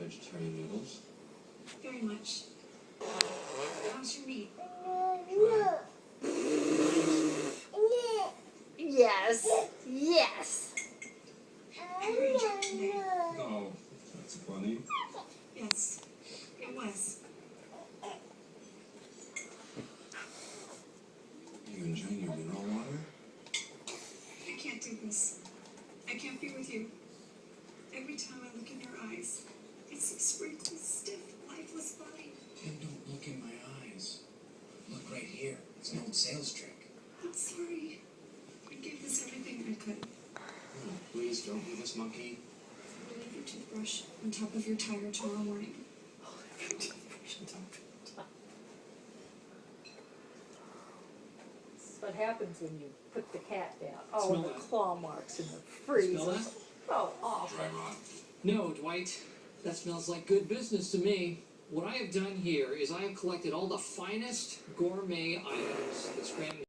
vegetarian noodles. Very much. How's your meat? Yes. Yes. I heard a joke today. Oh, that's funny. Yes, it was. You enjoying your mineral water? I can't do this. I can't be with you. Every time I look in your eyes, it's this wrinkled, stiff, lifeless body. Then don't look in my eyes. Look right here. It's an old sales trick. I'm sorry. I gave this everything I could. Oh, please don't leave us, monkey. I'll leave your toothbrush on top of your tire tomorrow morning. This is what happens when you put the cat down. Oh, Smell and the that. claw marks in the freezer. Smell that? Oh, awful. Dry rot. No, Dwight. That smells like good business to me. What I have done here is I have collected all the finest gourmet items that Scranton